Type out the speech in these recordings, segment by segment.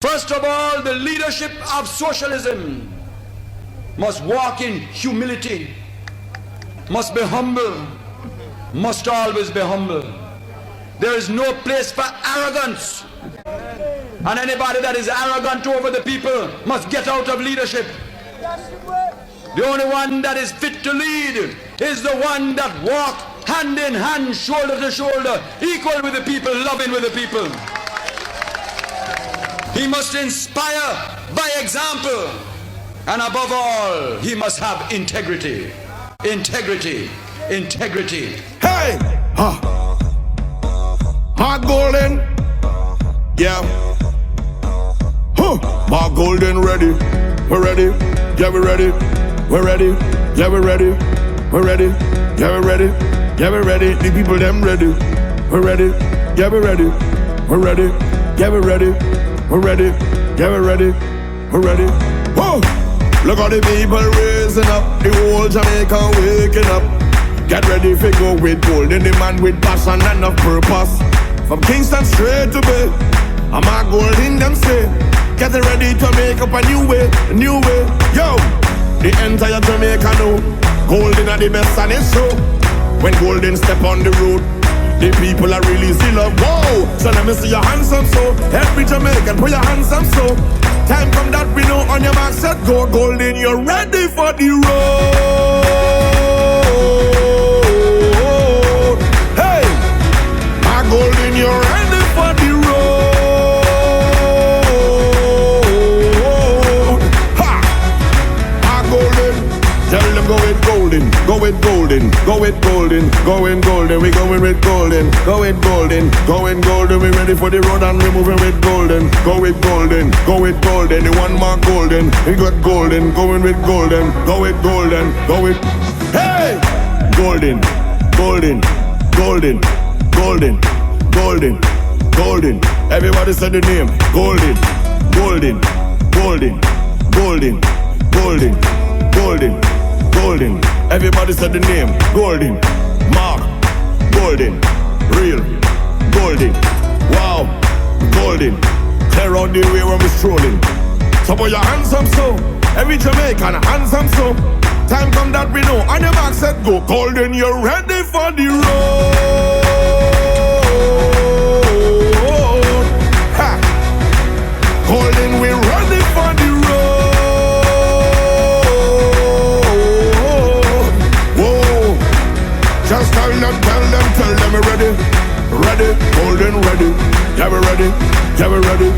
First of all, the leadership of socialism must walk in humility, must be humble, must always be humble. There is no place for arrogance. And anybody that is arrogant over the people must get out of leadership. The only one that is fit to lead is the one that walks hand in hand, shoulder to shoulder, equal with the people, loving with the people. He must inspire by example. And above all, he must have integrity. Integrity. Integrity. Hey! Mark Golden. Yeah. Mark Golden ready. We're ready. Yeah, we're ready. We're ready. Yeah, we're ready. We're ready. Yeah, we're ready. Yeah, we're ready. The people them ready. We're ready. Yeah, we're ready. We're ready. Yeah, we're ready. We're ready. Yeah, we're ready. We're ready. Whoa! Look at the people raising up. The whole Jamaica waking up. Get ready for go with gold. In the man with passion and of purpose. From Kingston straight to Bay, I'm a gold in them say. Get ready to make up a new way, a new way. Yo, the entire Jamaica know Golden are the best and it's so. When Golden step on the road, the people are really still up. Whoa, so let me see your hands up so. Every Jamaican put your hands up so. Time come that we know on your mark set go. Golden, you're ready for the road. Hey, my Golden, you're ready for the road. Ha! My Golden, tell them go with Golden, go with Golden, go with Golden, go in Golden, we going with Golden, go with Golden, go in Golden, we ready for the road and we moving with Golden, go with Golden, go with Golden, the one more Golden, we got Golden, going with Golden, go with Golden, go with, hey! Golden, Golden, Golden, Golden, Golden, Golden, everybody say the name, Golden, Golden, Golden, Golden, Golden, Golden, Golden, everybody say the name, Golden, Mark, Golden, real, Golden, wow, Golden, clear out the way when we strolling. So put your hands up so, every Jamaican hands up so. Time come that we know, on your mark set go. Golden, you're ready for the road. Ha! Golden, we're ready for the road. Whoa! Just tell them we're ready. Ready, Golden ready. Yeah, we're ready. Yeah, we're ready.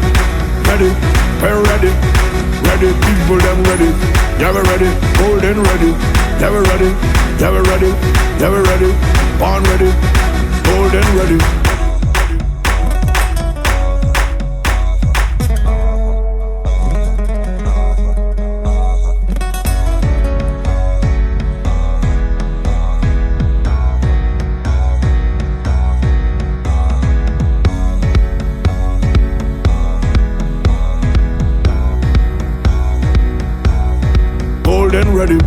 Ready, we're ready. Ready, people them ready. Yeah, we're ready. Golden ready. Yeah, we're ready. Yeah, we're ready. Yeah, we're ready. Born ready. Golden ready. Golden ready.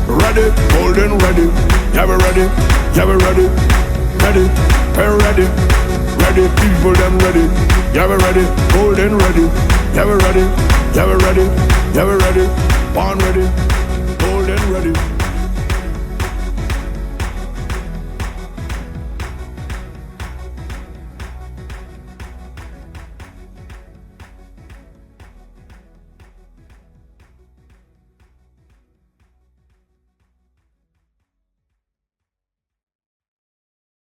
Ready, Golden ready. Yeah, we're ready. Yeah, we're ready. Ready, we're ready. Ready, people them ready. Yeah, we're ready. Golden ready. Yeah, we're ready. Yeah, we're ready. Yeah, we're ready. Born ready.